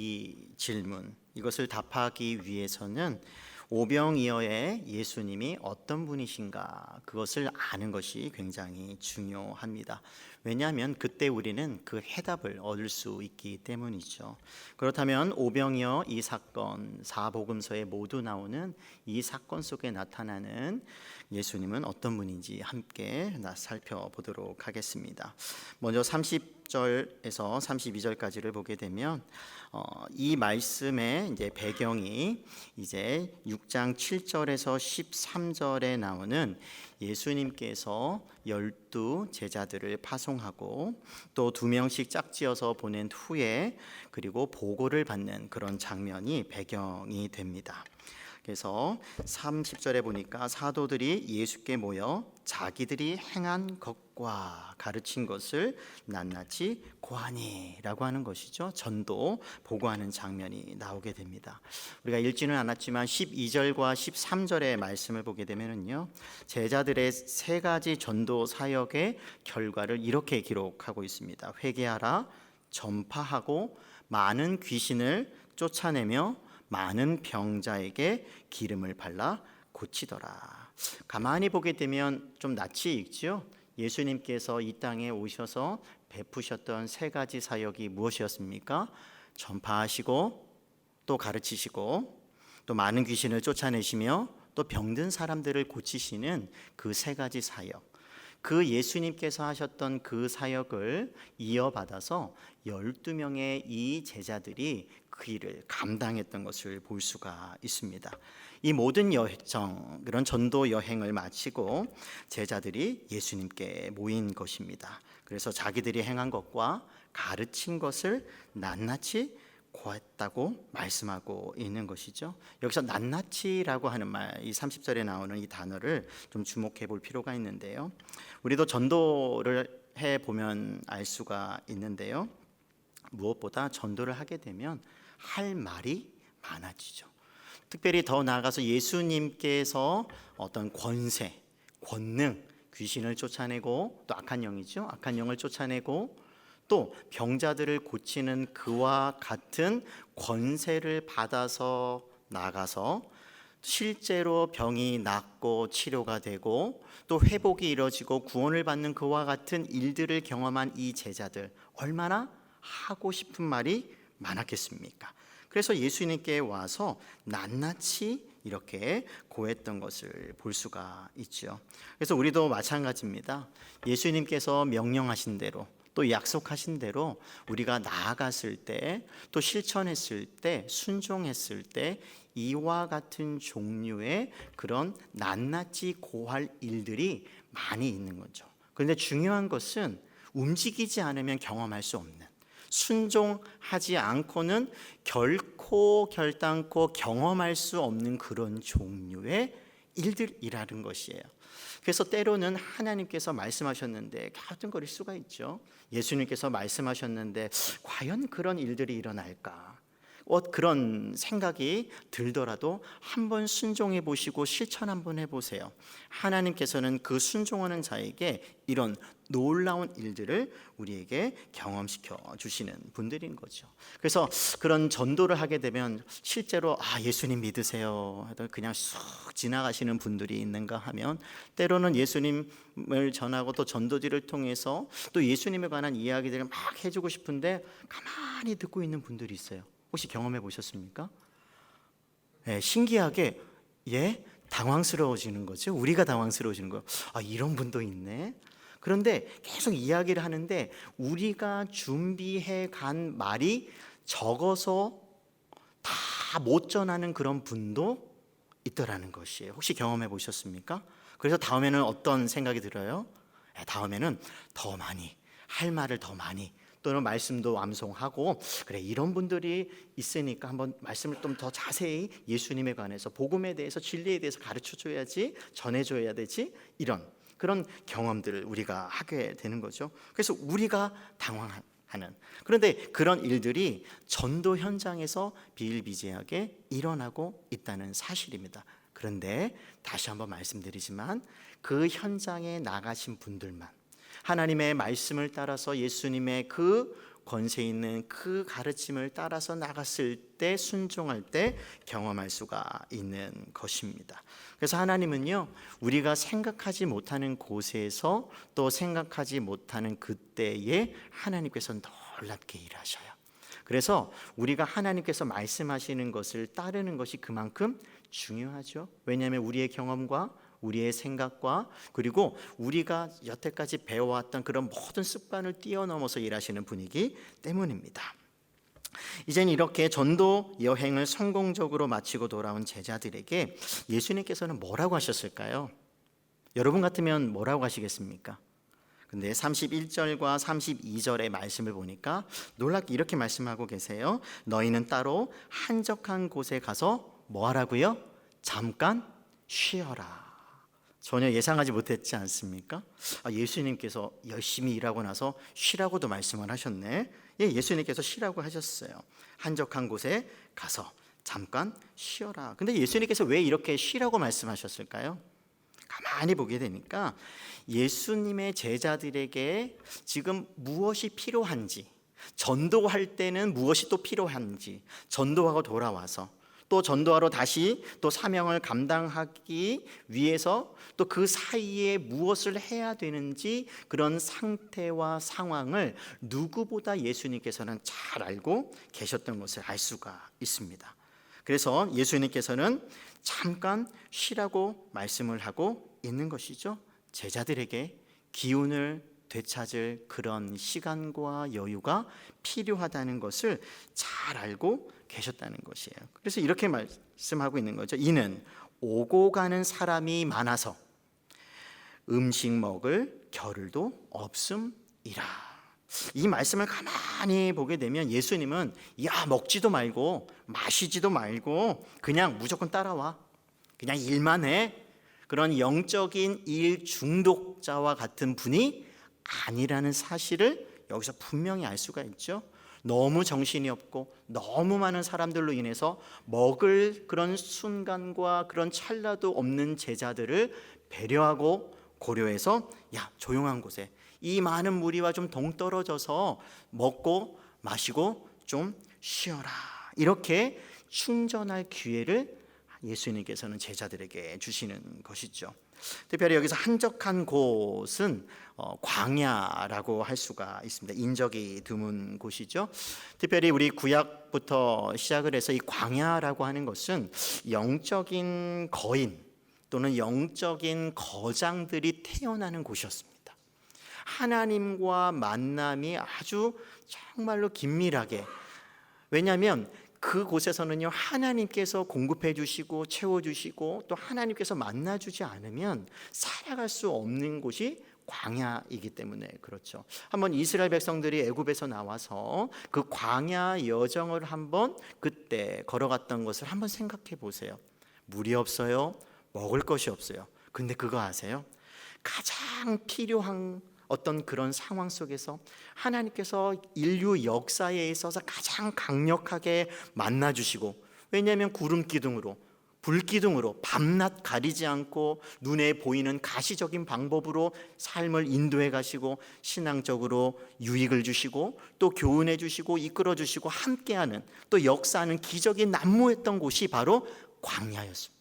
이 질문, 이것을 답하기 위해서는 오병이어의 예수님이 어떤 분이신가, 그것을 아는 것이 굉장히 중요합니다. 왜냐하면 그때 우리는 그 해답을 얻을 수 있기 때문이죠. 그렇다면 오병이어 이 사건, 사복음서에 모두 나오는 이 사건 속에 나타나는 예수님은 어떤 분인지 함께 살펴보도록 하겠습니다. 먼저 30절에서 32절까지를 보게 되면 이 말씀의 이제 배경이 이제 6장 7절에서 13절에 나오는 예수님께서 12 제자들을 파송하고 또 2명씩 짝지어서 보낸 후에 그리고 보고를 받는 그런 장면이 배경이 됩니다. 그래서 30절에 보니까 사도들이 예수께 모여 자기들이 행한 것과 가르친 것을 낱낱이 고하니라고 하는 것이죠. 전도 보고하는 장면이 나오게 됩니다. 우리가 읽지는 않았지만 12절과 13절의 말씀을 보게 되면요, 제자들의 세 가지 전도 사역의 결과를 이렇게 기록하고 있습니다. 회개하라, 전파하고 많은 귀신을 쫓아내며 많은 병자에게 기름을 발라 고치더라. 가만히 보게 되면 좀 낯이 익죠. 예수님께서 이 땅에 오셔서 베푸셨던 세 가지 사역이 무엇이었습니까? 전파하시고 또 가르치시고 또 많은 귀신을 쫓아내시며 또 병든 사람들을 고치시는 그 세 가지 사역. 그 예수님께서 하셨던 그 사역을 이어받아서 12명의 이 제자들이 그 일을 감당했던 것을 볼 수가 있습니다. 이 모든 여정, 그런 전도 여행을 마치고 제자들이 예수님께 모인 것입니다. 그래서 자기들이 행한 것과 가르친 것을 낱낱이 고했다고 말씀하고 있는 것이죠. 여기서 낱낱이라고 하는 말, 이 30절에 나오는 이 단어를 좀 주목해 볼 필요가 있는데요. 우리도 전도를 해 보면 알 수가 있는데요. 무엇보다 전도를 하게 되면 할 말이 많아지죠. 특별히 더 나아가서 예수님께서 어떤 권세, 권능, 귀신을 쫓아내고 또 악한 영이죠. 악한 영을 쫓아내고 또 병자들을 고치는 그와 같은 권세를 받아서 나가서 실제로 병이 낫고 치료가 되고 또 회복이 이루어지고 구원을 받는 그와 같은 일들을 경험한 이 제자들, 얼마나 하고 싶은 말이 많았겠습니까? 그래서 예수님께 와서 낱낱이 이렇게 고했던 것을 볼 수가 있죠. 그래서 우리도 마찬가지입니다. 예수님께서 명령하신 대로 또 약속하신 대로 우리가 나아갔을 때, 또 실천했을 때, 순종했을 때 이와 같은 종류의 그런 낱낱이 고할 일들이 많이 있는 거죠. 그런데 중요한 것은 움직이지 않으면 경험할 수 없는, 순종하지 않고는 결단코 경험할 수 없는 그런 종류의 일들이라는 것이에요. 그래서 때로는 하나님께서 말씀하셨는데 갸우뚱거릴 수가 있죠. 예수님께서 말씀하셨는데 과연 그런 일들이 일어날까? 그런 생각이 들더라도 한번 순종해 보시고 실천 한번 해보세요. 하나님께서는 그 순종하는 자에게 이런 놀라운 일들을 우리에게 경험시켜 주시는 분들인 거죠. 그래서 그런 전도를 하게 되면 실제로 예수님 믿으세요 그냥 쑥 지나가시는 분들이 있는가 하면, 때로는 예수님을 전하고 또 전도지를 통해서 또 예수님에 관한 이야기들을 막 해주고 싶은데 가만히 듣고 있는 분들이 있어요. 혹시 경험해 보셨습니까? 네, 신기하게 당황스러워지는 거죠. 우리가 당황스러워지는 거예요. 이런 분도 있네. 그런데 계속 이야기를 하는데 우리가 준비해 간 말이 적어서 다 못 전하는 그런 분도 있더라는 것이에요. 혹시 경험해 보셨습니까? 그래서 다음에는 어떤 생각이 들어요? 다음에는 더 많이, 할 말을 더 많이, 또는 말씀도 완성하고, 그래 이런 분들이 있으니까 한번 말씀을 좀 더 자세히 예수님에 관해서, 복음에 대해서, 진리에 대해서 가르쳐줘야지, 전해줘야 되지, 이런 그런 경험들을 우리가 하게 되는 거죠. 그래서 우리가 당황하는, 그런데 그런 일들이 전도 현장에서 비일비재하게 일어나고 있다는 사실입니다. 그런데 다시 한번 말씀드리지만 그 현장에 나가신 분들만, 하나님의 말씀을 따라서 예수님의 그 권세 있는 그 가르침을 따라서 나갔을 때, 순종할 때 경험할 수가 있는 것입니다. 그래서 하나님은요, 우리가 생각하지 못하는 곳에서 또 생각하지 못하는 그때에 하나님께서 놀랍게 일하셔요. 그래서 우리가 하나님께서 말씀하시는 것을 따르는 것이 그만큼 중요하죠. 왜냐하면 우리의 경험과 우리의 생각과 그리고 우리가 여태까지 배워왔던 그런 모든 습관을 뛰어넘어서 일하시는 분이기 때문입니다. 이제는 이렇게 전도 여행을 성공적으로 마치고 돌아온 제자들에게 예수님께서는 뭐라고 하셨을까요? 여러분 같으면 뭐라고 하시겠습니까? 근데 31절과 32절의 말씀을 보니까 놀랍게 이렇게 말씀하고 계세요. 너희는 따로 한적한 곳에 가서 뭐 하라고요? 잠깐 쉬어라. 전혀 예상하지 못했지 않습니까? 예수님께서 열심히 일하고 나서 쉬라고도 말씀을 하셨네. 예수님께서 쉬라고 하셨어요. 한적한 곳에 가서 잠깐 쉬어라. 근데 예수님께서 왜 이렇게 쉬라고 말씀하셨을까요? 가만히 보게 되니까 예수님의 제자들에게 지금 무엇이 필요한지, 전도할 때는 무엇이 또 필요한지, 전도하고 돌아와서 또 전도하러 다시 또 사명을 감당하기 위해서 또 그 사이에 무엇을 해야 되는지 그런 상태와 상황을 누구보다 예수님께서는 잘 알고 계셨던 것을 알 수가 있습니다. 그래서 예수님께서는 잠깐 쉬라고 말씀을 하고 있는 것이죠. 제자들에게 기운을 되찾을 그런 시간과 여유가 필요하다는 것을 잘 알고 계셨다는 것이에요. 그래서 이렇게 말씀하고 있는 거죠. 이는 오고 가는 사람이 많아서 음식 먹을 겨를도 없음이라. 이 말씀을 가만히 보게 되면 예수님은 먹지도 말고 마시지도 말고 그냥 무조건 따라와, 그냥 일만 해, 그런 영적인 일 중독자와 같은 분이 아니라는 사실을 여기서 분명히 알 수가 있죠. 너무 정신이 없고 너무 많은 사람들로 인해서 먹을 그런 순간과 그런 찰나도 없는 제자들을 배려하고 고려해서 조용한 곳에 이 많은 무리와 좀 동떨어져서 먹고 마시고 좀 쉬어라, 이렇게 충전할 기회를 예수님께서는 제자들에게 주시는 것이죠. 특별히 여기서 한적한 곳은 광야라고 할 수가 있습니다. 인적이 드문 곳이죠. 특별히 우리 구약부터 시작을 해서 이 광야라고 하는 것은 영적인 거인 또는 영적인 거장들이 태어나는 곳이었습니다. 하나님과 만남이 아주 정말로 긴밀하게, 왜냐하면 그곳에서는요, 하나님께서 공급해 주시고 채워 주시고 또 하나님께서 만나 주지 않으면 살아갈 수 없는 곳이 광야이기 때문에 그렇죠. 한번 이스라엘 백성들이 애굽에서 나와서 그 광야 여정을 한번 그때 걸어갔던 것을 한번 생각해 보세요. 물이 없어요. 먹을 것이 없어요. 근데 그거 아세요? 가장 필요한 어떤 그런 상황 속에서 하나님께서 인류 역사에 있어서 가장 강력하게 만나주시고, 왜냐하면 구름 기둥으로 불 기둥으로 밤낮 가리지 않고 눈에 보이는 가시적인 방법으로 삶을 인도해 가시고 신앙적으로 유익을 주시고 또 교훈해 주시고 이끌어 주시고 함께하는 또 역사하는 기적이 난무했던 곳이 바로 광야였습니다.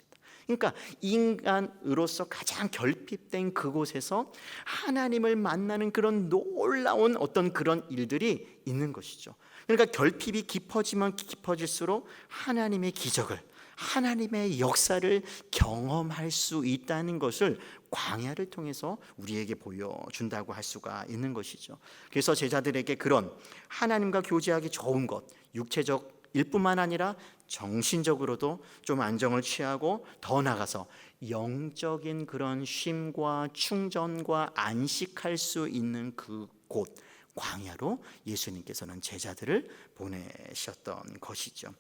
그러니까 인간으로서 가장 결핍된 그곳에서 하나님을 만나는 그런 놀라운 어떤 그런 일들이 있는 것이죠. 그러니까 결핍이 깊어지면 깊어질수록 하나님의 기적을, 하나님의 역사를 경험할 수 있다는 것을 광야를 통해서 우리에게 보여준다고 할 수가 있는 것이죠. 그래서 제자들에게 그런 하나님과 교제하기 좋은 것, 육체적 일뿐만 아니라 정신적으로도 좀 안정을 취하고 더 나아가서 영적인 그런 쉼과 충전과 안식할 수 있는 그곳 광야로 예수님께서는 제자들을 보내셨던 것이죠.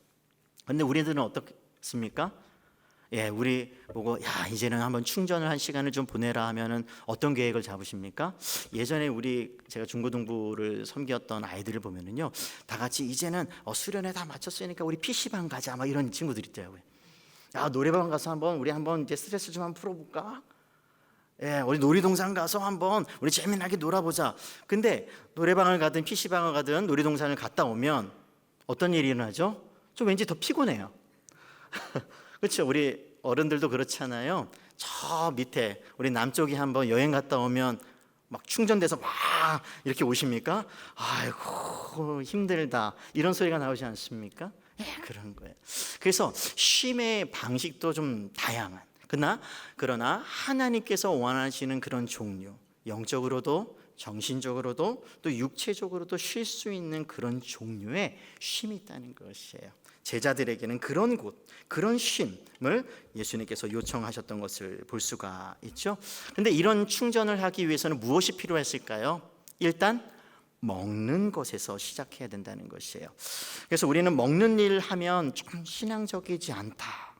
그런데 우리들은 어떻습니까? 우리 보고 이제는 한번 충전을 한 시간을 좀 보내라 하면은 어떤 계획을 잡으십니까? 예전에 제가 중고등부를 섬겼던 아이들을 보면은요, 다 같이 이제는 수련회 다 마쳤으니까 우리 PC방 가자, 막 이런 친구들이 있더라고요. 노래방 가서 우리 한번 이제 스트레스 좀 한번 풀어볼까? 우리 놀이동산 가서 한번 우리 재미나게 놀아보자. 근데 노래방을 가든 PC방을 가든 놀이동산을 갔다 오면 어떤 일이 일어나죠? 좀 왠지 더 피곤해요. 그렇죠? 우리 어른들도 그렇잖아요. 저 밑에 우리 남쪽에 한번 여행 갔다 오면 막 충전돼서 막 이렇게 오십니까? 아이고 힘들다 이런 소리가 나오지 않습니까? 그런 거예요. 그래서 쉼의 방식도 좀 다양한, 그러나 하나님께서 원하시는 그런 종류, 영적으로도 정신적으로도 또 육체적으로도 쉴 수 있는 그런 종류의 쉼이 있다는 것이에요. 제자들에게는 그런 곳, 그런 쉼을 예수님께서 요청하셨던 것을 볼 수가 있죠. 그런데 이런 충전을 하기 위해서는 무엇이 필요했을까요? 일단 먹는 것에서 시작해야 된다는 것이에요. 그래서 우리는 먹는 일 하면 좀 신앙적이지 않다.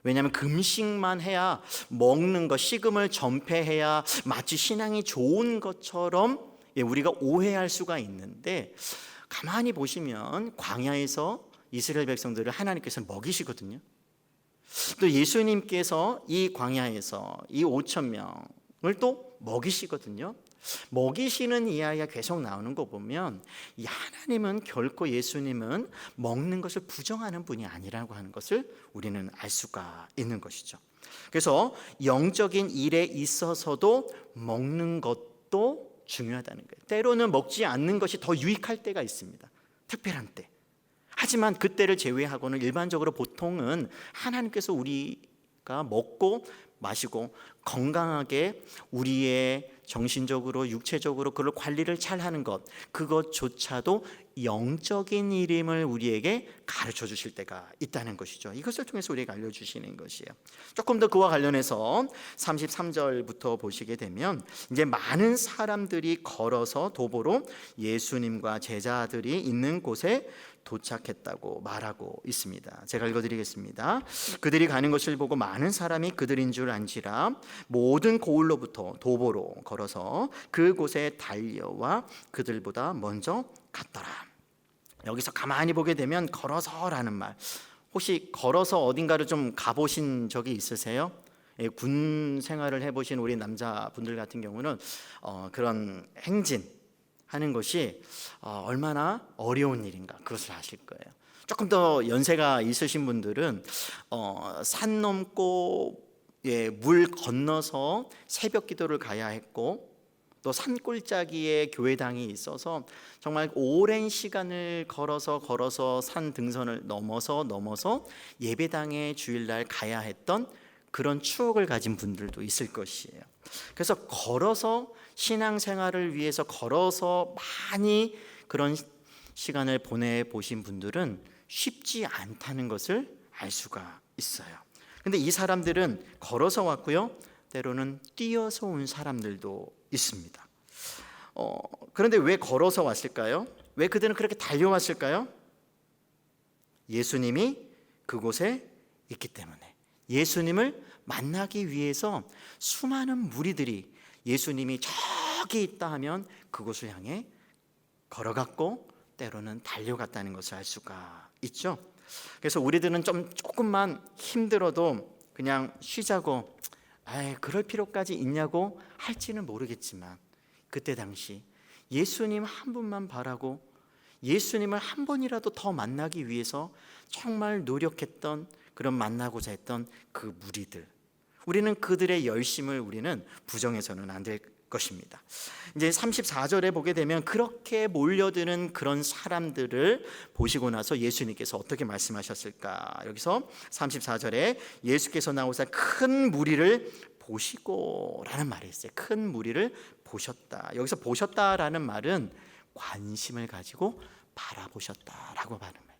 왜냐하면 금식만 해야, 먹는 것, 식음을 전폐해야 마치 신앙이 좋은 것처럼 우리가 오해할 수가 있는데, 가만히 보시면 광야에서 이스라엘 백성들을 하나님께서 먹이시거든요. 또 예수님께서 이 광야에서 이 5천 명을 또 먹이시거든요. 먹이시는 이야기가 계속 나오는 거 보면 이 하나님은 결코 예수님은 먹는 것을 부정하는 분이 아니라고 하는 것을 우리는 알 수가 있는 것이죠. 그래서 영적인 일에 있어서도 먹는 것도 중요하다는 거예요. 때로는 먹지 않는 것이 더 유익할 때가 있습니다. 특별한 때. 하지만 그때를 제외하고는 일반적으로 보통은 하나님께서 우리가 먹고 마시고 건강하게 우리의 정신적으로 육체적으로 그걸 관리를 잘하는 것, 그것조차도 영적인 일임을 우리에게 가르쳐 주실 때가 있다는 것이죠. 이것을 통해서 우리에게 알려주시는 것이에요. 조금 더 그와 관련해서 33절부터 보시게 되면 이제 많은 사람들이 걸어서 도보로 예수님과 제자들이 있는 곳에 도착했다고 말하고 있습니다. 제가 읽어드리겠습니다. 그들이 가는 것을 보고 많은 사람이 그들인 줄 안지라 모든 고을로부터 도보로 걸어서 그곳에 달려와 그들보다 먼저 갔더라. 여기서 가만히 보게 되면 걸어서라는 말, 혹시 걸어서 어딘가를 좀 가보신 적이 있으세요? 군 생활을 해보신 우리 남자분들 같은 경우는 그런 행진 하는 것이 얼마나 어려운 일인가 그것을 아실 거예요. 조금 더 연세가 있으신 분들은 산 넘고 물 건너서 새벽 기도를 가야 했고, 또 산골짜기에 교회당이 있어서 정말 오랜 시간을 걸어서 산 등선을 넘어서 예배당에 주일날 가야 했던 그런 추억을 가진 분들도 있을 것이에요. 그래서 걸어서 신앙생활을 위해서 걸어서 많이 그런 시간을 보내보신 분들은 쉽지 않다는 것을 알 수가 있어요. 근데 이 사람들은 걸어서 왔고요, 때로는 뛰어서 온 사람들도 있습니다. 그런데 왜 걸어서 왔을까요? 왜 그들은 그렇게 달려왔을까요? 예수님이 그곳에 있기 때문에, 예수님을 만나기 위해서 수많은 무리들이 예수님이 저기 있다 하면 그곳을 향해 걸어갔고 때로는 달려갔다는 것을 알 수가 있죠. 그래서 우리들은 조금만 힘들어도 그냥 쉬자고, 그럴 필요까지 있냐고 할지는 모르겠지만, 그때 당시 예수님 한 분만 바라고 예수님을 한 번이라도 더 만나기 위해서 정말 노력했던, 그런 만나고자 했던 그 무리들, 우리는 그들의 열심을 우리는 부정해서는 안 될 것입니다. 이제 34절에 보게 되면 그렇게 몰려드는 그런 사람들을 보시고 나서 예수님께서 어떻게 말씀하셨을까? 여기서 34절에 예수께서 나오사 큰 무리를 보시고 라는 말이 있어요. 큰 무리를 보셨다. 여기서 보셨다라는 말은 관심을 가지고 바라보셨다라고 말합니다.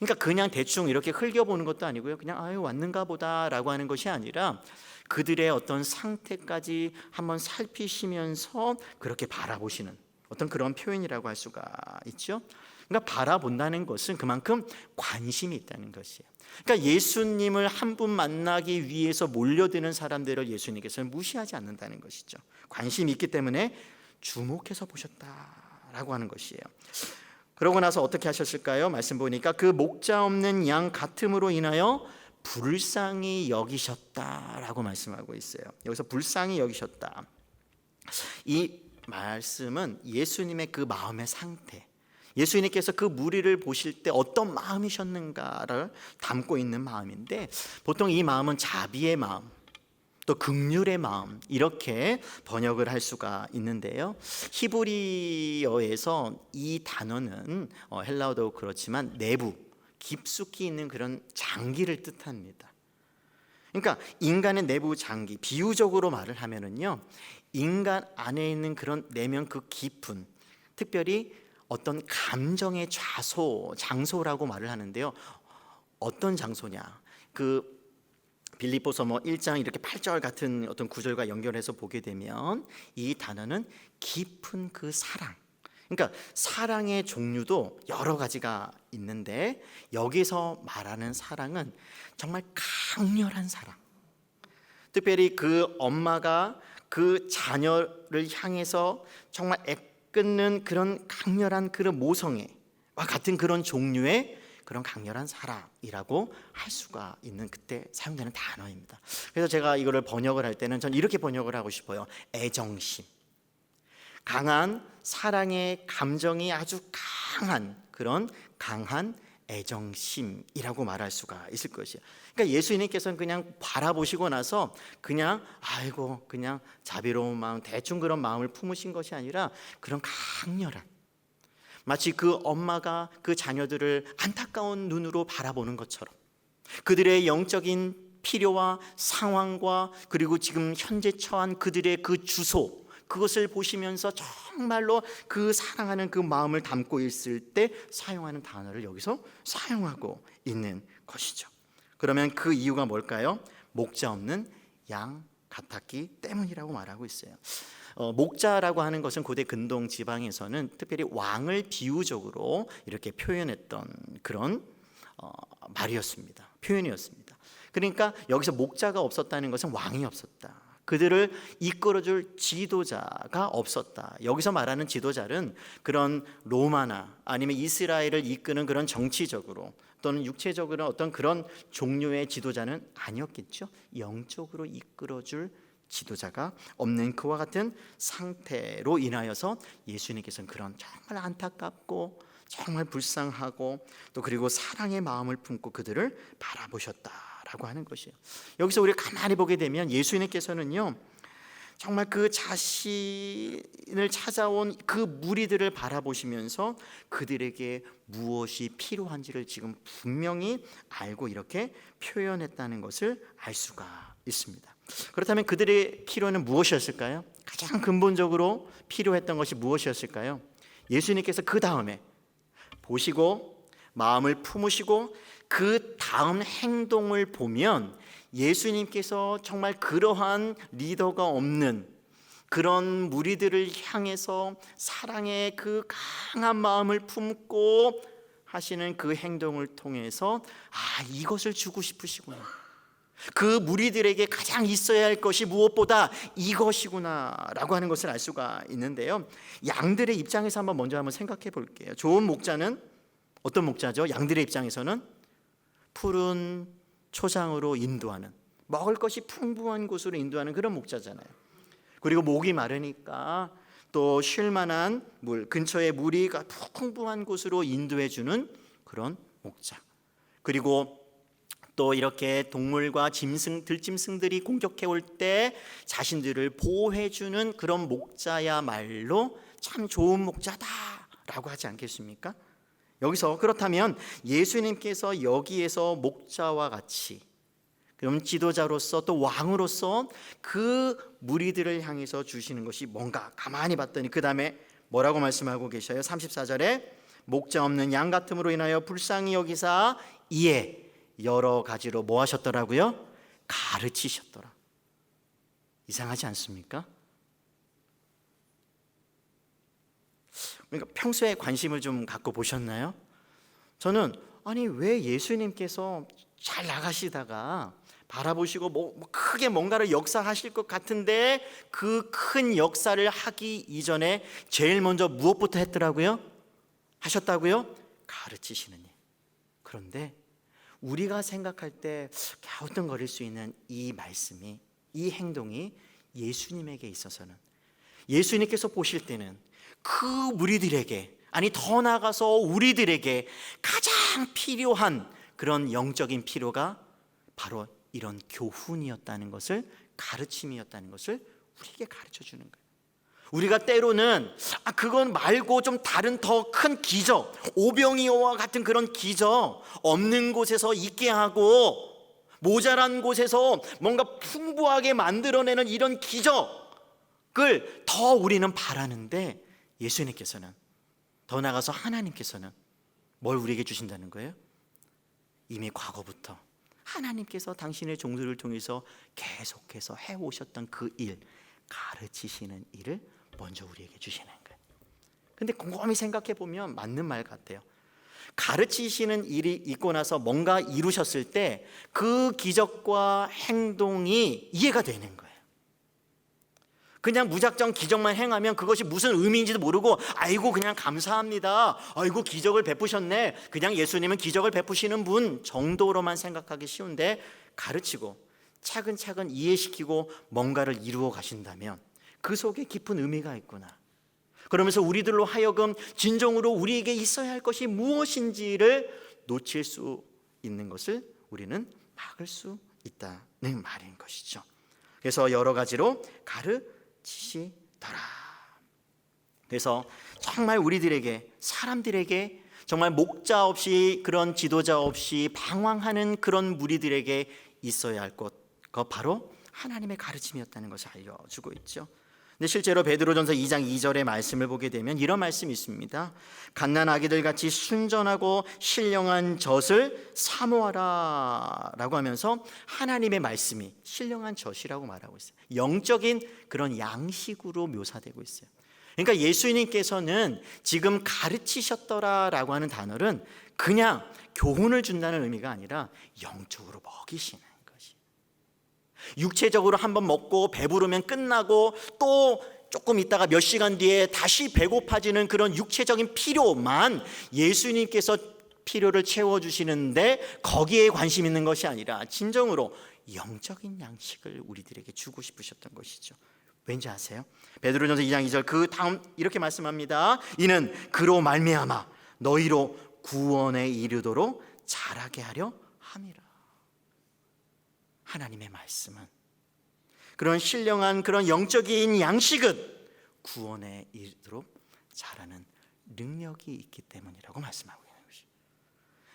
그러니까 그냥 대충 이렇게 흘겨보는 것도 아니고요, 그냥 왔는가 보다라고 하는 것이 아니라 그들의 어떤 상태까지 한번 살피시면서 그렇게 바라보시는 어떤 그런 표현이라고 할 수가 있죠. 그러니까 바라본다는 것은 그만큼 관심이 있다는 것이에요. 그러니까 예수님을 한 분 만나기 위해서 몰려드는 사람들을 예수님께서는 무시하지 않는다는 것이죠. 관심이 있기 때문에 주목해서 보셨다라고 하는 것이에요. 그러고 나서 어떻게 하셨을까요? 말씀 보니까 그 목자 없는 양 같음으로 인하여 불쌍히 여기셨다라고 말씀하고 있어요. 여기서 불쌍히 여기셨다. 이 말씀은 예수님의 그 마음의 상태, 예수님께서 그 무리를 보실 때 어떤 마음이셨는가를 담고 있는 마음인데, 보통 이 마음은 자비의 마음, 또 긍휼의 마음, 이렇게 번역을 할 수가 있는데요. 히브리어에서 이 단어는 헬라어도 그렇지만 내부, 깊숙이 있는 그런 장기를 뜻합니다. 그러니까 인간의 내부 장기, 비유적으로 말을 하면은요, 인간 안에 있는 그런 내면 그 깊은, 특별히 어떤 감정의 장소라고 말을 하는데요. 어떤 장소냐? 그 빌립보서 1장 이렇게 8절 같은 어떤 구절과 연결해서 보게 되면 이 단어는 깊은 그 사랑. 그러니까 사랑의 종류도 여러 가지가 있는데, 여기서 말하는 사랑은 정말 강렬한 사랑. 특별히 그 엄마가 그 자녀를 향해서 정말 애끓는 그런 강렬한 그런 모성애와 같은 그런 종류의 그런 강렬한 사랑이라고 할 수가 있는, 그때 사용되는 단어입니다. 그래서 제가 이거를 번역을 할 때는 전 이렇게 번역을 하고 싶어요. 애정심, 강한 사랑의 감정이 아주 강한 그런 강한 애정심이라고 말할 수가 있을 것이에요. 그러니까 예수님께서는 그냥 바라보시고 나서 그냥 아이고 그냥 자비로운 마음, 대충 그런 마음을 품으신 것이 아니라 그런 강렬한, 마치 그 엄마가 그 자녀들을 안타까운 눈으로 바라보는 것처럼 그들의 영적인 필요와 상황과 그리고 지금 현재 처한 그들의 그 주소, 그것을 보시면서 정말로 그 사랑하는 그 마음을 담고 있을 때 사용하는 단어를 여기서 사용하고 있는 것이죠. 그러면 그 이유가 뭘까요? 목자 없는 양 같았기 때문이라고 말하고 있어요. 목자라고 하는 것은 고대 근동 지방에서는 특별히 왕을 비유적으로 이렇게 표현했던 그런 말이었습니다. 표현이었습니다. 그러니까 여기서 목자가 없었다는 것은 왕이 없었다, 그들을 이끌어줄 지도자가 없었다. 여기서 말하는 지도자는 그런 로마나 아니면 이스라엘을 이끄는 그런 정치적으로 또는 육체적으로 어떤 그런 종류의 지도자는 아니었겠죠. 영적으로 이끌어줄 지도자가 없는 그와 같은 상태로 인하여서 예수님께서는 그런 정말 안타깝고 정말 불쌍하고 또 그리고 사랑의 마음을 품고 그들을 바라보셨다라고 하는 것이에요. 여기서 우리가 가만히 보게 되면 예수님께서는요, 정말 그 자신을 찾아온 그 무리들을 바라보시면서 그들에게 무엇이 필요한지를 지금 분명히 알고 이렇게 표현했다는 것을 알 수가 있습니다. 그렇다면 그들의 필요는 무엇이었을까요? 가장 근본적으로 필요했던 것이 무엇이었을까요? 예수님께서 그 다음에 보시고 마음을 품으시고 그 다음 행동을 보면 예수님께서 정말 그러한 리더가 없는 그런 무리들을 향해서 사랑의 그 강한 마음을 품고 하시는 그 행동을 통해서 이것을 주고 싶으시구나, 그 무리들에게 가장 있어야 할 것이 무엇보다 이것이구나 라고 하는 것을 알 수가 있는데요. 양들의 입장에서 먼저 생각해 볼게요. 좋은 목자는 어떤 목자죠? 양들의 입장에서는 푸른 초장으로 인도하는, 먹을 것이 풍부한 곳으로 인도하는 그런 목자잖아요. 그리고 목이 마르니까 또 쉴 만한 물, 근처에 물이 풍부한 곳으로 인도해 주는 그런 목자. 그리고 또 이렇게 동물과 들짐승들이 공격해 올 때 자신들을 보호해 주는 그런 목자야말로 참 좋은 목자다라고 하지 않겠습니까? 여기서 그렇다면 예수님께서 여기에서 목자와 같이 그럼 지도자로서 또 왕으로서 그 무리들을 향해서 주시는 것이 뭔가 가만히 봤더니 그 다음에 뭐라고 말씀하고 계셔요? 34절에 목자 없는 양 같음으로 인하여 불쌍히 여기사 이에 여러 가지로 뭐 하셨더라고요? 가르치셨더라. 이상하지 않습니까? 그러니까 평소에 관심을 좀 갖고 보셨나요? 저는 왜 예수님께서 잘 나가시다가 바라보시고 크게 뭔가를 역사하실 것 같은데 그 큰 역사를 하기 이전에 제일 먼저 무엇부터 하셨다고요? 가르치시는 일. 그런데 우리가 생각할 때 갸우뚱거릴 수 있는 이 말씀이, 이 행동이 예수님에게 있어서는, 예수님께서 보실 때는 그 무리들에게, 아니 더 나아가서 우리들에게 가장 필요한 그런 영적인 필요가 바로 이런 교훈이었다는 것을, 가르침이었다는 것을 우리에게 가르쳐 주는 거예요. 우리가 때로는 그건 말고 좀 다른 더 큰 기적, 오병이어와 같은 그런 기적, 없는 곳에서 있게 하고 모자란 곳에서 뭔가 풍부하게 만들어내는 이런 기적을 더 우리는 바라는데, 예수님께서는, 더 나아가서 하나님께서는 뭘 우리에게 주신다는 거예요? 이미 과거부터 하나님께서 당신의 종들을 통해서 계속해서 해오셨던 그 일, 가르치시는 일을 먼저 우리에게 주시는 거예요. 근데 곰곰이 생각해 보면 맞는 말 같아요. 가르치시는 일이 있고 나서 뭔가 이루셨을 때 그 기적과 행동이 이해가 되는 거예요. 그냥 무작정 기적만 행하면 그것이 무슨 의미인지도 모르고, 아이고 그냥 감사합니다, 아이고 기적을 베푸셨네, 그냥 예수님은 기적을 베푸시는 분 정도로만 생각하기 쉬운데, 가르치고 차근차근 이해시키고 뭔가를 이루어 가신다면 그 속에 깊은 의미가 있구나. 그러면서 우리들로 하여금 진정으로 우리에게 있어야 할 것이 무엇인지를 놓칠 수 있는 것을 우리는 막을 수 있다는 말인 것이죠. 그래서 여러 가지로 가르치시더라. 그래서 정말 우리들에게, 사람들에게, 정말 목자 없이, 그런 지도자 없이 방황하는 그런 무리들에게 있어야 할 것, 그거 바로 하나님의 가르침이었다는 것을 알려주고 있죠. 근데 실제로 베드로전서 2장 2절의 말씀을 보게 되면 이런 말씀이 있습니다. 갓난 아기들 같이 순전하고 신령한 젖을 사모하라 라고 하면서 하나님의 말씀이 신령한 젖이라고 말하고 있어요. 영적인 그런 양식으로 묘사되고 있어요. 그러니까 예수님께서는 지금 가르치셨더라 라고 하는 단어는 그냥 교훈을 준다는 의미가 아니라 영적으로 먹이시는 것이, 육체적으로 한번 먹고 배부르면 끝나고 또 조금 있다가 몇 시간 뒤에 다시 배고파지는 그런 육체적인 필요만 예수님께서 필요를 채워주시는데 거기에 관심 있는 것이 아니라 진정으로 영적인 양식을 우리들에게 주고 싶으셨던 것이죠. 왠지 아세요? 베드로전서 2장 2절 그 다음 이렇게 말씀합니다. 이는 그로 말미암아 너희로 구원에 이르도록 자라게 하려 함이라. 하나님의 말씀은, 그런 신령한 그런 영적인 양식은 구원에 이르도록 자라는 능력이 있기 때문이라고 말씀하고 있는 것이죠.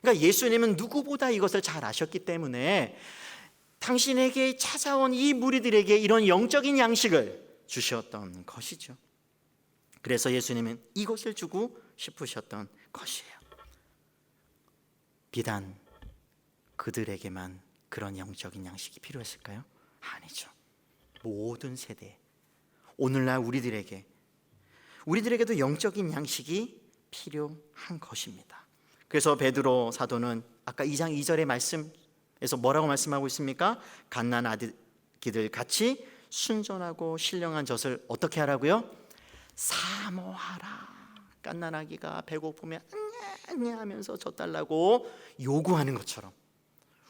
그러니까 예수님은 누구보다 이것을 잘 아셨기 때문에 당신에게 찾아온 이 무리들에게 이런 영적인 양식을 주셨던 것이죠. 그래서 예수님은 이것을 주고 싶으셨던 것이에요. 비단 그들에게만 그런 영적인 양식이 필요했을까요? 아니죠. 모든 세대, 오늘날 우리들에게도 영적인 양식이 필요한 것입니다. 그래서 베드로 사도는 아까 2장 2절의 말씀에서 뭐라고 말씀하고 있습니까? 갓난 아기들 같이 순전하고 신령한 젖을 어떻게 하라고요? 사모하라. 갓난 아기가 배고프면 안녕 하면서 젖 달라고 요구하는 것처럼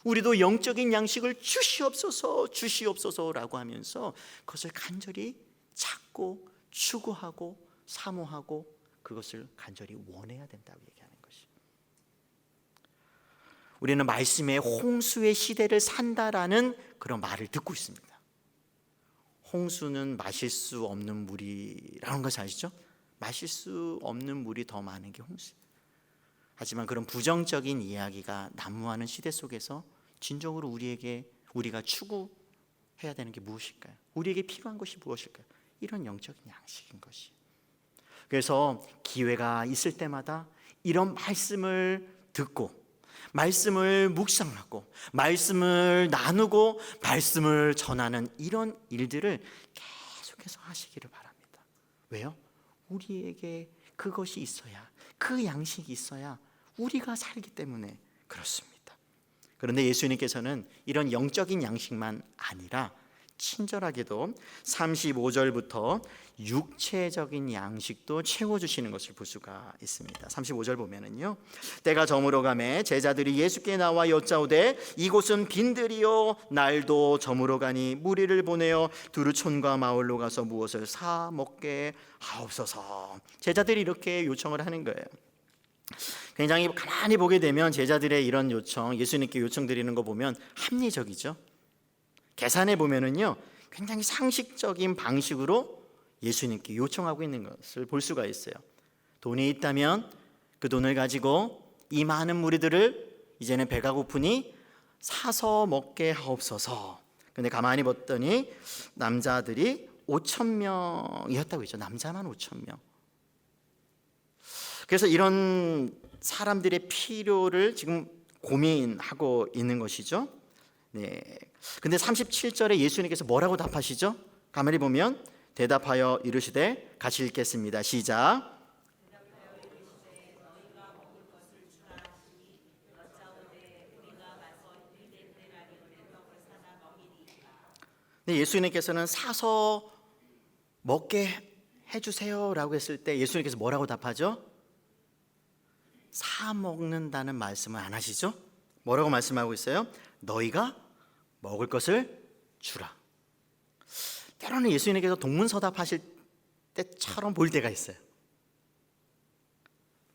우리도 영적인 양식을 주시옵소서 주시옵소서라고 하면서 그것을 간절히 찾고 추구하고 사모하고 그것을 간절히 원해야 된다고 얘기하는 것이. 우리는 말씀의 홍수의 시대를 산다라는 그런 말을 듣고 있습니다. 홍수는 마실 수 없는 물이라는 것을 아시죠? 마실 수 없는 물이 더 많은 게 홍수. 하지만 그런 부정적인 이야기가 난무하는 시대 속에서 진정으로 우리가 추구해야 되는 게 무엇일까요? 우리에게 필요한 것이 무엇일까요? 이런 영적인 양식인 것이. 그래서 기회가 있을 때마다 이런 말씀을 듣고 말씀을 묵상하고 말씀을 나누고 말씀을 전하는 이런 일들을 계속해서 하시기를 바랍니다. 왜요? 우리에게 그것이 있어야, 그 양식이 있어야 우리가 살기 때문에 그렇습니다. 그런데 예수님께서는 이런 영적인 양식만 아니라 친절하게도 35절부터 육체적인 양식도 채워주시는 것을 볼 수가 있습니다. 35절 보면은요, 때가 저물어 가매 제자들이 예수께 나와 여짜오되 이곳은 빈들이요 날도 저물어 가니 무리를 보내어 두루 촌과 마을로 가서 무엇을 사 먹게 하옵소서. 제자들이 이렇게 요청을 하는 거예요. 굉장히 가만히 보게 되면 제자들의 이런 요청, 예수님께 요청드리는 거 보면 합리적이죠. 계산해 보면은요, 굉장히 상식적인 방식으로 예수님께 요청하고 있는 것을 볼 수가 있어요. 돈이 있다면 그 돈을 가지고 이 많은 무리들을 이제는 배가 고프니 사서 먹게 하옵소서. 근데 가만히 봤더니 남자들이 5,000명이었다고 했죠. 남자만 5,000명. 그래서 이런 사람들의 필요를 지금 고민하고 있는 것이죠. 네. 근데 37절에 예수님께서 뭐라고 답하시죠? 가만히 보면 대답하여 이르시되 같이 읽겠습니다. 시작. 네, 예수님께서는 사서 먹게 해주세요라고 했을 때 예수님께서 뭐라고 답하죠? 사 먹는다는 말씀을 안 하시죠? 뭐라고 말씀하고 있어요? 너희가 먹을 것을 주라. 때로는 예수님께서 동문서답하실 때처럼 보일 때가 있어요.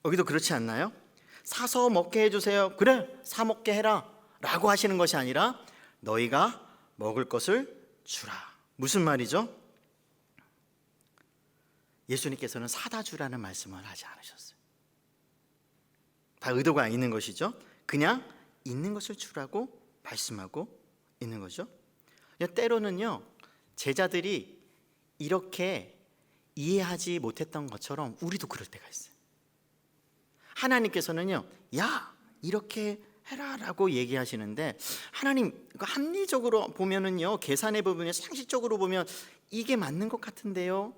여기도 그렇지 않나요? 사서 먹게 해주세요. 그래, 사 먹게 해라 라고 하시는 것이 아니라 너희가 먹을 것을 주라. 무슨 말이죠? 예수님께서는 사다 주라는 말씀을 하지 않으셨어요. 다 의도가 있는 것이죠. 그냥 있는 것을 주라고 말씀하고 있는 거죠. 때로는요, 제자들이 이렇게 이해하지 못했던 것처럼 우리도 그럴 때가 있어요. 하나님께서는요, 야, 이렇게 해라라고 얘기하시는데 하나님, 합리적으로 보면은요, 계산해 보면, 상식적으로 보면 이게 맞는 것 같은데요.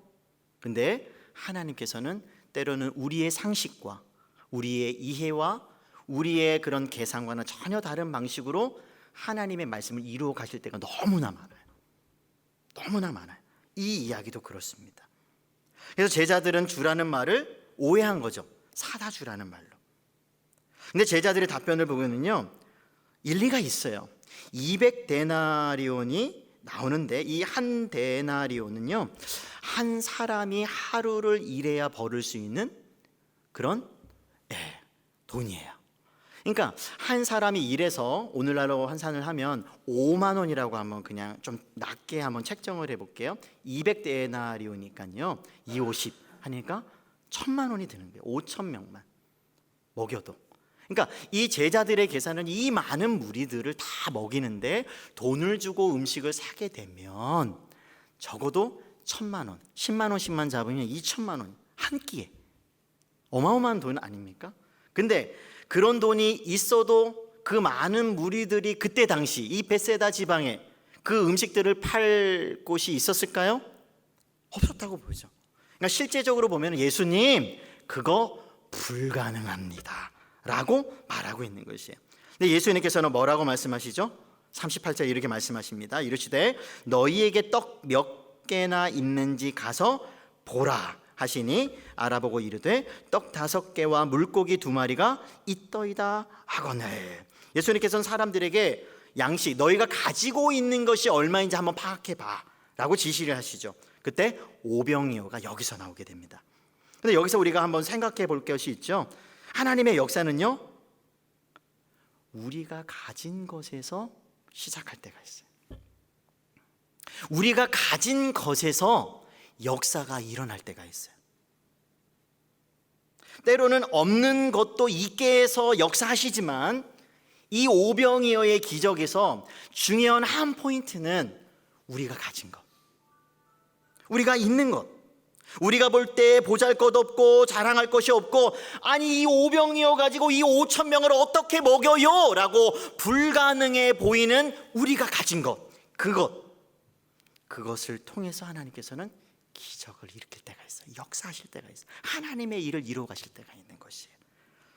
근데 하나님께서는 때로는 우리의 상식과 우리의 이해와 우리의 그런 계산과는 전혀 다른 방식으로 하나님의 말씀을 이루어 가실 때가 너무나 많아요. 너무나 많아요. 이 이야기도 그렇습니다. 그래서 제자들은 주라는 말을 오해한 거죠. 사다 주라는 말로. 근데 제자들의 답변을 보면은요, 일리가 있어요. 200데나리온이 나오는데 이 한 데나리온은요, 한 사람이 하루를 일해야 벌을 수 있는 그런 돈이에요. 그러니까 한 사람이 일해서 오늘날로 환산을 하면 5만 원이라고 하면 그냥 좀 낮게 한번 책정을 해볼게요. 200데나리온이니까요, 250 하니까 1,000만 원이 드는 거예요. 5,000명만 먹여도. 그러니까 이 제자들의 계산은 이 많은 무리들을 다 먹이는데 돈을 주고 음식을 사게 되면 적어도 1,000만 원, 10만 원씩만 잡으면 2,000만 원 한 끼에. 어마어마한 돈 아닙니까? 근데 그런 돈이 있어도 그 많은 무리들이 그때 당시 이 베세다 지방에 그 음식들을 팔 곳이 있었을까요? 없었다고 보죠. 그러니까 실제적으로 보면 예수님, 그거 불가능합니다 라고 말하고 있는 것이에요. 근데 예수님께서는 뭐라고 말씀하시죠? 38절 이렇게 말씀하십니다. 이르시되 너희에게 떡 몇 개나 있는지 가서 보라 하시니 알아보고 이르되 떡 5개와 물고기 2마리가 있더이다 하거늘. 예수님께서는 사람들에게 양식, 너희가 가지고 있는 것이 얼마인지 한번 파악해봐 라고 지시를 하시죠. 그때 오병이어가 여기서 나오게 됩니다. 근데 여기서 우리가 한번 생각해 볼 것이 있죠. 하나님의 역사는요, 우리가 가진 것에서 시작할 때가 있어요. 우리가 가진 것에서 역사가 일어날 때가 있어요. 때로는 없는 것도 있게 해서 역사하시지만 이 오병이어의 기적에서 중요한 한 포인트는 우리가 가진 것, 우리가 있는 것. 우리가 볼 때 보잘것없고 자랑할 것이 없고, 아니 이 오병이어 가지고 이 5,000명을 어떻게 먹여요? 라고 불가능해 보이는 우리가 가진 것, 그것을 통해서 하나님께서는 기적을 일으킬 때가 있어요. 역사하실 때가 있어요. 하나님의 일을 이루어 가실 때가 있는 것이에요.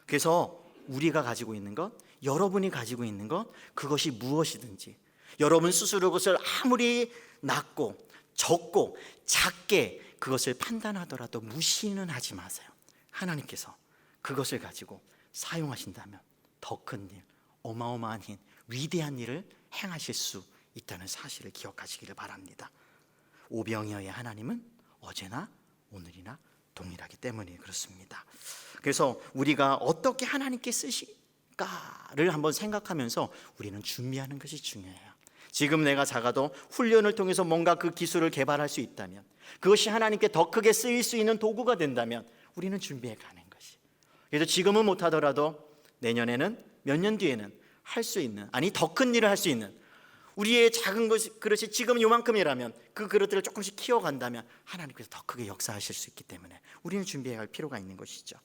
그래서 우리가 가지고 있는 것, 여러분이 가지고 있는 것, 그것이 무엇이든지 여러분 스스로 그것을 아무리 낮고 적고 작게 그것을 판단하더라도 무시는 하지 마세요. 하나님께서 그것을 가지고 사용하신다면 더 큰 일, 어마어마한 일, 위대한 일을 행하실 수 있다는 사실을 기억하시기를 바랍니다. 오병이어의 하나님은 어제나 오늘이나 동일하기 때문에 그렇습니다. 그래서 우리가 어떻게 하나님께 쓰실까를 한번 생각하면서 우리는 준비하는 것이 중요해요. 지금 내가 작아도 훈련을 통해서 뭔가 그 기술을 개발할 수 있다면, 그것이 하나님께 더 크게 쓰일 수 있는 도구가 된다면 우리는 준비해 가는 것이. 그래서 지금은 못하더라도 내년에는, 몇 년 뒤에는 할 수 있는, 아니 더 큰 일을 할 수 있는, 우리의 작은 그릇이 지금 요만큼이라면 그 그릇들을 조금씩 키워간다면 하나님께서 더 크게 역사하실 수 있기 때문에 우리는 준비해야 할 필요가 있는 것이죠.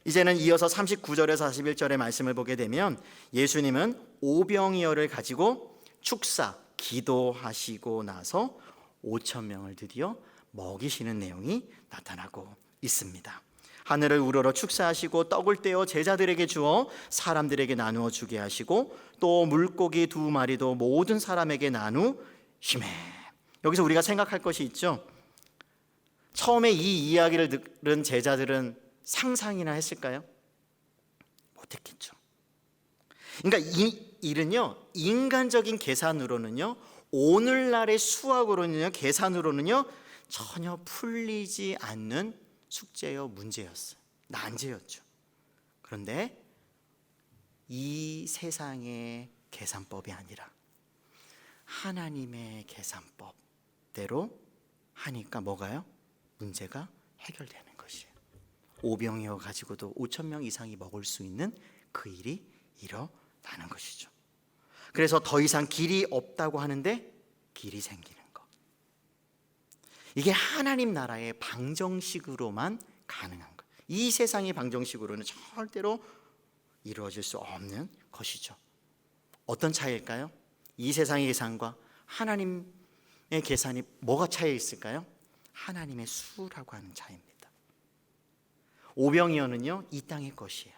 이제는 이어서 39절에서 41절의 말씀을 보게 되면 예수님은 오병이어를 가지고 축사, 기도하시고 나서 5천 명을 드디어 먹이시는 내용이 나타나고 있습니다. 하늘을 우러러 축사하시고 떡을 떼어 제자들에게 주어 사람들에게 나누어 주게 하시고 또 물고기 2마리도 모든 사람에게 나누시매. 여기서 우리가 생각할 것이 있죠. 처음에 이 이야기를 들은 제자들은 상상이나 했을까요? 못했겠죠. 그러니까 이 일은요, 인간적인 계산으로는요, 오늘날의 수학으로는요, 계산으로는요 전혀 풀리지 않는 숙제요, 문제였어요. 난제였죠. 그런데 이 세상의 계산법이 아니라 하나님의 계산법대로 하니까 뭐가요? 문제가 해결되는 것이에요. 오병이어 가지고도 5천 명 이상이 먹을 수 있는 그 일이 일어나는 것이죠. 그래서 더 이상 길이 없다고 하는데 길이 생기는 것. 이게 하나님 나라의 방정식으로만 가능한 것. 이 세상의 방정식으로는 절대로 이루어질 수 없는 것이죠. 어떤 차이일까요? 이 세상의 계산과 하나님의 계산이 뭐가 차이 있을까요? 하나님의 수라고 하는 차이입니다. 오병이어는요, 이 땅의 것이에요.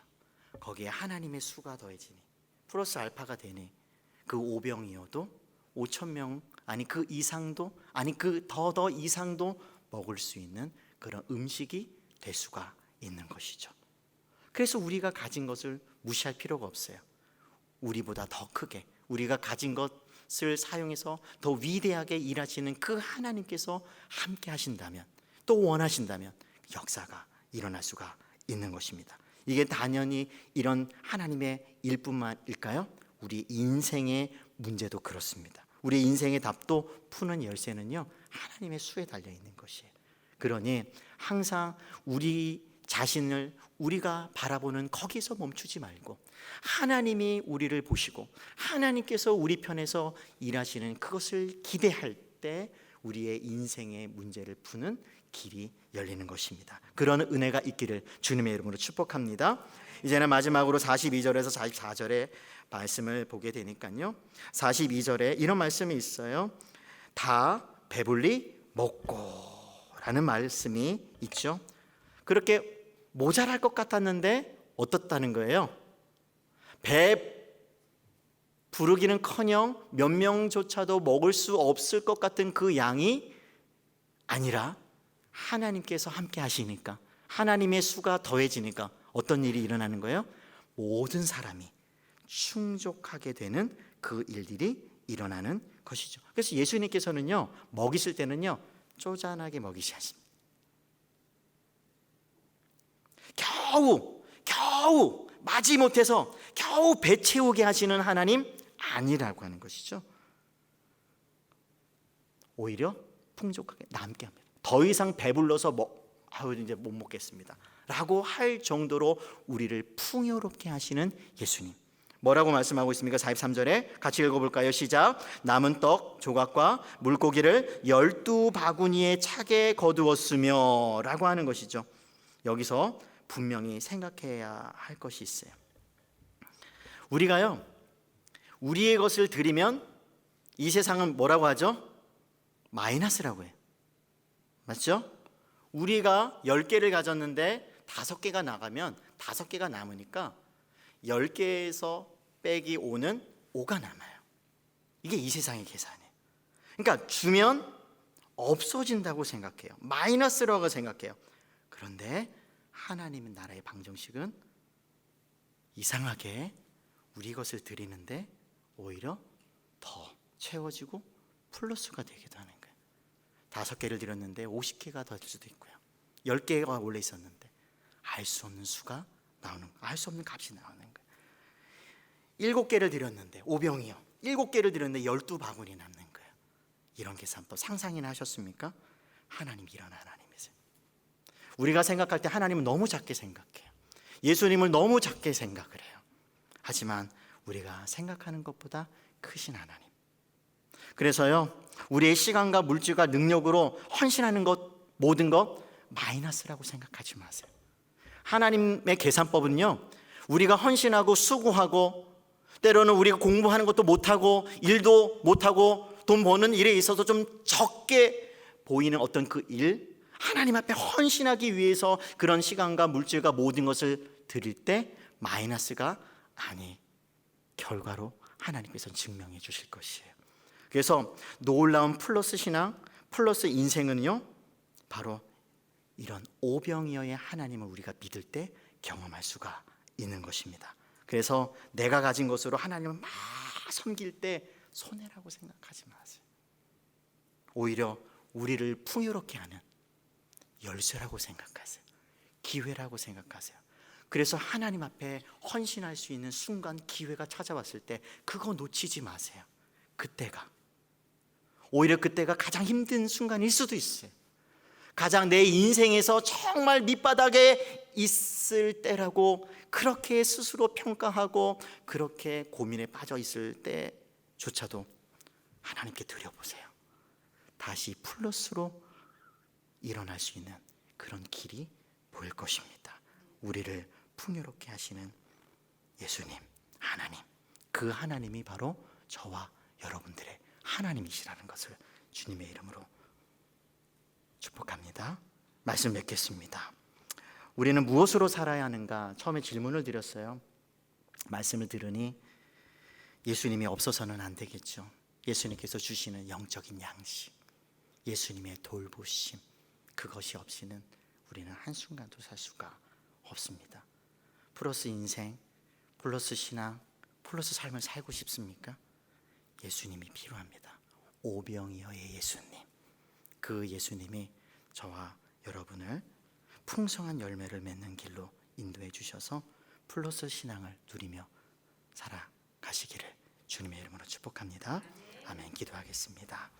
거기에 하나님의 수가 더해지니 플러스 알파가 되니 그 오병이어도 5천 명, 아니 그 이상도, 아니 그 더 이상도 먹을 수 있는 그런 음식이 될 수가 있는 것이죠. 그래서 우리가 가진 것을 무시할 필요가 없어요. 우리보다 더 크게 우리가 가진 것을 사용해서 더 위대하게 일하시는 그 하나님께서 함께 하신다면, 또 원하신다면 역사가 일어날 수가 있는 것입니다. 이게 당연히 이런 하나님의 일뿐만일까요? 우리 인생의 문제도 그렇습니다. 우리 인생의 답도 푸는 열쇠는요, 하나님의 수에 달려 있는 것이에요. 그러니 항상 우리 자신을 우리가 바라보는 거기서 멈추지 말고 하나님이 우리를 보시고 하나님께서 우리 편에서 일하시는 그것을 기대할 때 우리의 인생의 문제를 푸는 길이 열리는 것입니다. 그런 은혜가 있기를 주님의 이름으로 축복합니다. 이제는 마지막으로 42절에서 44절의 말씀을 보게 되니까요, 42절에 이런 말씀이 있어요. 다 배불리 먹고 라는 말씀이 있죠. 그렇게 모자랄 것 같았는데 어떻다는 거예요? 배 부르기는커녕 몇 명조차도 먹을 수 없을 것 같은 그 양이 아니라 하나님께서 함께 하시니까, 하나님의 수가 더해지니까 어떤 일이 일어나는 거예요? 모든 사람이 충족하게 되는 그 일들이 일어나는 것이죠. 그래서 예수님께서는요, 먹이실 때는요 쪼잔하게 먹이시습니다. 겨우 마지못해서 겨우 배 채우게 하시는 하나님 아니라고 하는 것이죠. 오히려 풍족하게 남게 합니다. 더 이상 배불러서 이제 못 먹겠습니다 라고 할 정도로 우리를 풍요롭게 하시는 예수님, 뭐라고 말씀하고 있습니까? 43절에 같이 읽어볼까요? 시작. 남은 떡 조각과 물고기를 12바구니에 차게 거두었으며 라고 하는 것이죠. 여기서 분명히 생각해야 할 것이 있어요. 우리가요, 우리의 것을 드리면 이 세상은 뭐라고 하죠? 마이너스라고 해요. 맞죠? 우리가 10개를 가졌는데 5개가 나가면 5개가 남으니까 10개에서 빼기 5는 5가 남아요. 이게 이 세상의 계산이에요. 그러니까 주면 없어진다고 생각해요. 마이너스라고 생각해요. 그런데 하나님의 나라의 방정식은 이상하게 우리 것을 드리는데 오히려 더 채워지고 플러스가 되기도 하는 거예요. 5개를 드렸는데 50개가 더 될 수도 있고요. 10개가 원래 있었는데 알 수 없는 수가 나오는 거예요. 알 수 없는 값이 나오는 거예요. 7개를 드렸는데 오병이요. 7개를 드렸는데 12바구니 남는 거예요. 이런 계산법 상상이나 하셨습니까? 하나님 이런 하나님이세요. 우리가 생각할 때 하나님은 너무 작게 생각해요. 예수님을 너무 작게 생각을 해요. 하지만 우리가 생각하는 것보다 크신 하나님. 그래서요, 우리의 시간과 물질과 능력으로 헌신하는 것, 모든 것 마이너스라고 생각하지 마세요. 하나님의 계산법은요, 우리가 헌신하고 수고하고 때로는 우리가 공부하는 것도 못하고 일도 못하고 돈 버는 일에 있어서 좀 적게 보이는 어떤 그 일, 하나님 앞에 헌신하기 위해서 그런 시간과 물질과 모든 것을 드릴 때 마이너스가 아니, 결과로 하나님께서 증명해 주실 것이에요. 그래서 놀라운 플러스 신앙, 플러스 인생은요, 바로 이런 오병이어의 하나님을 우리가 믿을 때 경험할 수가 있는 것입니다. 그래서 내가 가진 것으로 하나님을 막 섬길 때 손해라고 생각하지 마세요. 오히려 우리를 풍요롭게 하는 열쇠라고 생각하세요. 기회라고 생각하세요. 그래서 하나님 앞에 헌신할 수 있는 순간, 기회가 찾아왔을 때 그거 놓치지 마세요. 오히려 그때가 가장 힘든 순간일 수도 있어요. 가장 내 인생에서 정말 밑바닥에 있을 때라고 그렇게 스스로 평가하고 그렇게 고민에 빠져 있을 때조차도 하나님께 드려보세요. 다시 플러스로 일어날 수 있는 그런 길이 보일 것입니다. 우리를 풍요롭게 하시는 예수님, 하나님, 그 하나님이 바로 저와 여러분들의 하나님이시라는 것을 주님의 이름으로 축복합니다. 말씀 맺겠습니다. 우리는 무엇으로 살아야 하는가? 처음에 질문을 드렸어요. 말씀을 들으니 예수님이 없어서는 안 되겠죠. 예수님께서 주시는 영적인 양식, 예수님의 돌보심, 그것이 없이는 우리는 한순간도 살 수가 없습니다. 플러스 인생, 플러스 신앙, 플러스 삶을 살고 싶습니까? 예수님이 필요합니다. 오병이어의 예수님, 그 예수님이 저와 여러분을 풍성한 열매를 맺는 길로 인도해 주셔서 플러스 신앙을 누리며 살아가시기를 주님의 이름으로 축복합니다. 아멘. 기도하겠습니다.